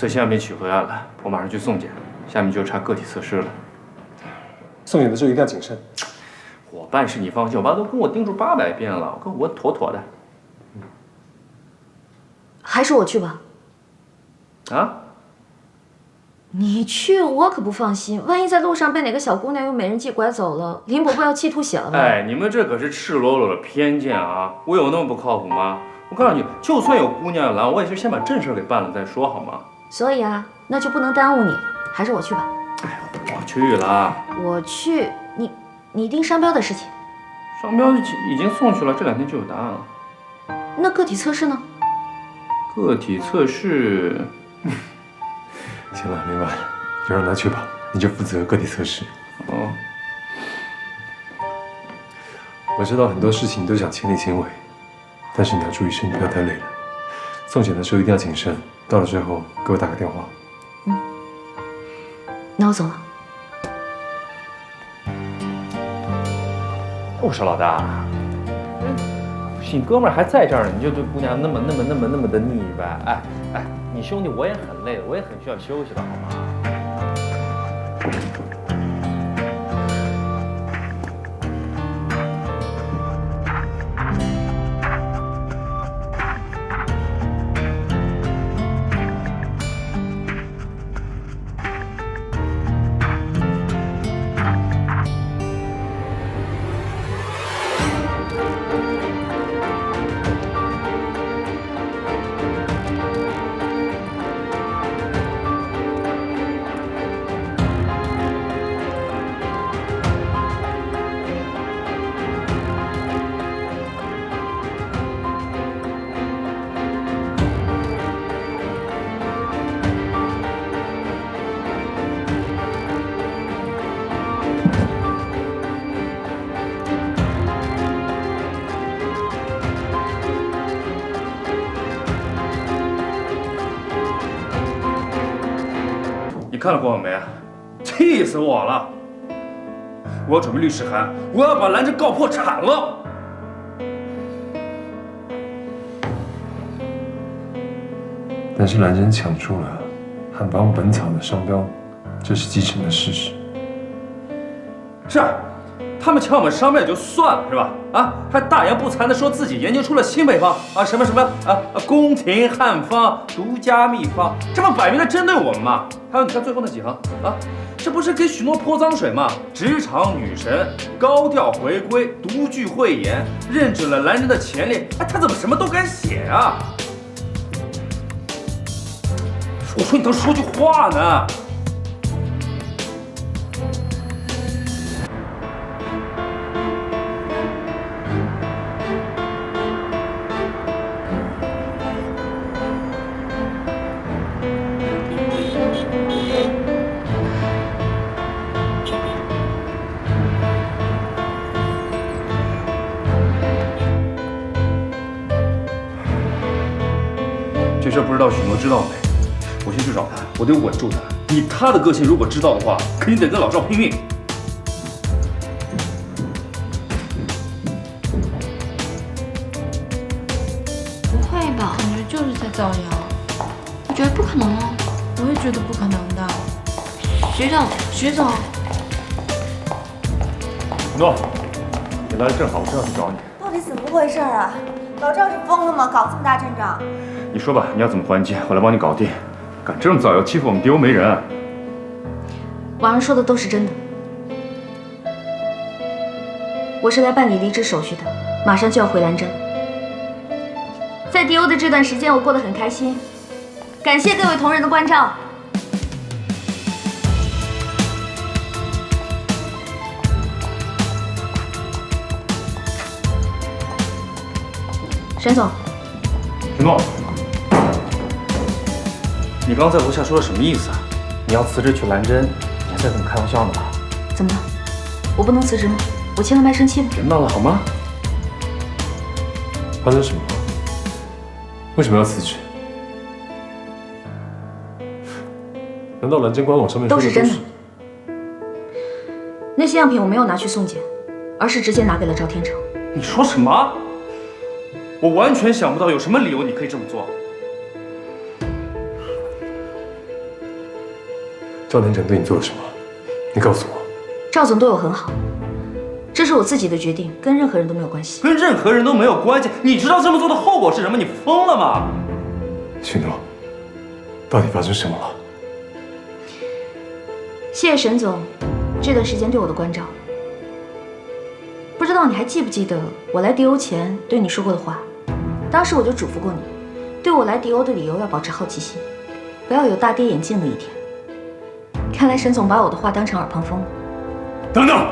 测心样品取回来了，我马上去送检，下面就差个体测试了。送检的时候一定要谨慎。我办事你放心，我爸都跟我叮嘱800遍了，我跟我妥妥的。还是我去吧。啊？你去，我可不放心。万一在路上被哪个小姑娘用美人计拐走了，林伯伯要气吐血了吧？哎，你们这可是赤裸裸的偏见啊！我有那么不靠谱吗？我告诉你，就算有姑娘拦我，也是先把正事给办了再说，好吗？所以啊，那就不能耽误你，还是我去吧。哎，我去了。我去，你盯商标的事情。商标已经送去了，这2天就有答案了。那个体测试呢？个体测试。行了，林婉，就让他去吧，你就负责个体测试。哦。我知道很多事情都想亲力亲为，但是你要注意身体，不要太累了。送检的时候一定要谨慎，到了最后给我打个电话。那我走了。我说老大，你哥们儿还在这儿呢，你就对姑娘那么的腻歪？哎，你兄弟我也很累了，我也很需要休息的，好吗？你看了过没？气死我了！我要准备律师函，我要把兰珍告破产了。但是兰珍抢注了汉方本草的商标，这是既成的事实。是，他们抢我们商标也就算了，是吧？啊，还大言不惭地说自己研究出了新配方啊，什么宫廷汉方独家秘方，这不摆明了针对我们吗？还有你看最后那几行啊，这不是给许诺泼脏水吗？职场女神高调回归，独具慧眼，认准了兰珍的潜力，哎，他怎么什么都敢写啊？我说你倒是说句话呢！这事不知道许诺知道没？我先去找他，我得稳住他。以他的个性，如果知道的话，肯定得跟老赵拼命。不会吧？感觉就是在造谣。我觉得不可能啊！我也觉得不可能的。学长，学长，许诺，你来的正好，我正要去找你。到底怎么回事啊？老赵是疯了吗？搞这么大阵仗？你说吧，你要怎么还击？我来帮你搞定。敢这么造谣欺负我们敌欧没人？网上说的都是真的。我是来办理离职手续的，马上就要回兰州。在敌欧的这段时间，我过得很开心，感谢各位同仁的关照。沈总，许诺，你刚刚在楼下说的什么意思啊？你要辞职去兰珍？你还在跟我开玩笑呢吧？怎么了？我不能辞职吗？我签了卖身契了。别闹了好吗？发生什么了？为什么要辞职？难道兰珍官网上面说的都是真的？那些样品我没有拿去送检，而是直接拿给了赵天成。你说什么？我完全想不到有什么理由你可以这么做。赵南城对你做了什么？你告诉我。赵总对我很好，这是我自己的决定，跟任何人都没有关系。跟任何人都没有关系。你知道这么做的后果是什么？你疯了吗？许诺，到底发生什么了？谢谢沈总这段时间对我的关照。不知道你还记不记得我来迪欧前对你说过的话？当时我就嘱咐过你，对我来迪欧的理由要保持好奇心，不要有大跌眼镜的一天。看来沈总把我的话当成耳旁风了。等等，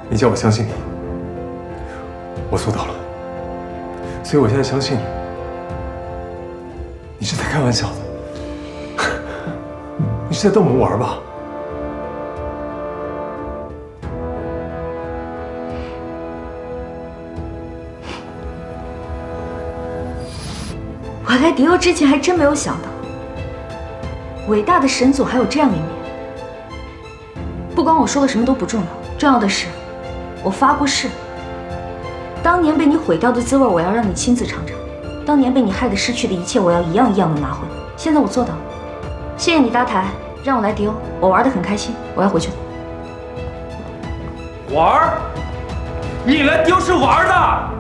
你叫我相信你，我做到了，所以我现在相信你是在开玩笑的，你是在逗我们玩吧？我来迪欧之前还真没有想到，伟大的沈总还有这样一面。不管我说的什么都不重要，重要的是，我发过誓，当年被你毁掉的滋味，我要让你亲自尝尝；当年被你害得失去的一切，我要一样一样的拿回来。现在我做到了，谢谢你搭台，让我来迪欧，我玩得很开心，我要回去了。玩儿？你来迪欧是玩的？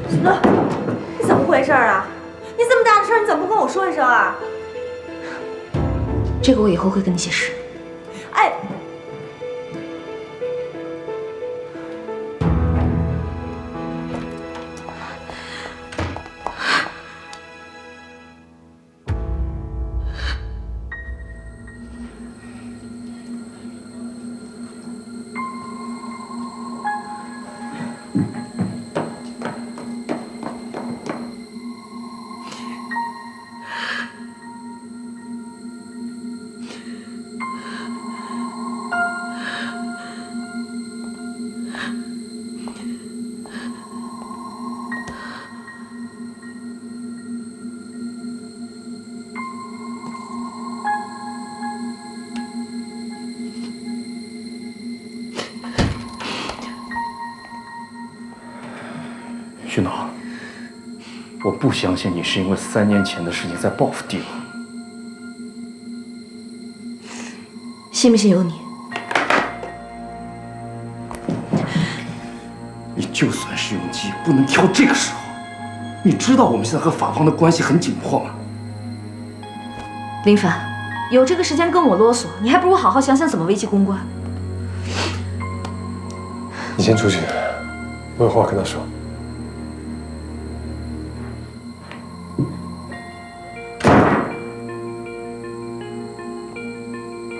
许诺，你怎么回事啊？你这么大的事儿，你怎么不跟我说一声啊？这个我以后会跟你解释。哎，许诺，我不相信你是因为3年前的事情在报复迪欧。信不信由你。你就算是永基，不能挑这个时候。你知道我们现在和法方的关系很紧迫吗？林凡，有这个时间跟我啰嗦，你还不如好好想想怎么危机公关。你先出去，我有话跟他说。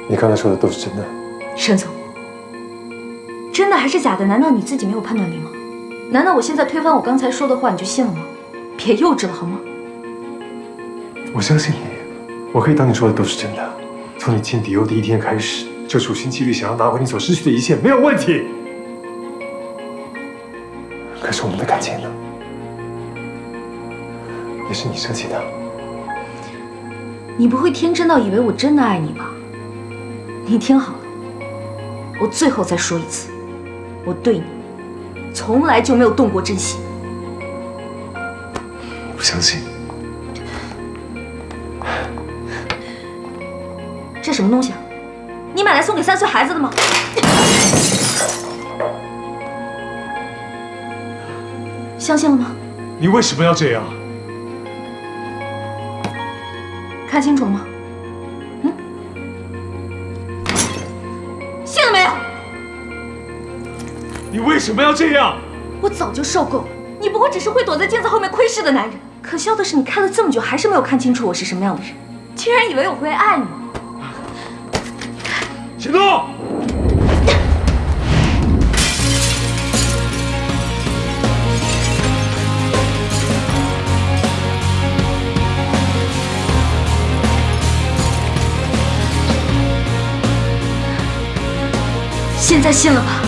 你刚才说的都是真的？沈总，真的还是假的？难道你自己没有判断力吗？难道我现在推翻我刚才说的话你就信了吗？别幼稚了好吗？我相信你，我可以当你说的都是真的。从你进迪欧的一天开始，就处心积虑想要拿回你所失去的一切，没有问题。可是我们的感情呢？也是你设计的。你不会天真到以为我真的爱你吧？你听好了，我最后再说一次，我对你从来就没有动过真心。不相信。这什么东西啊？你买来送给3岁孩子的吗？相信了吗？你为什么要这样？看清楚了吗？信了没有？你为什么要这样？我早就受够了，你不过只是会躲在镜子后面窥视的男人。可笑的是，你看了这么久，还是没有看清楚我是什么样的人，竟然以为我会爱你。行动！现在信了吧？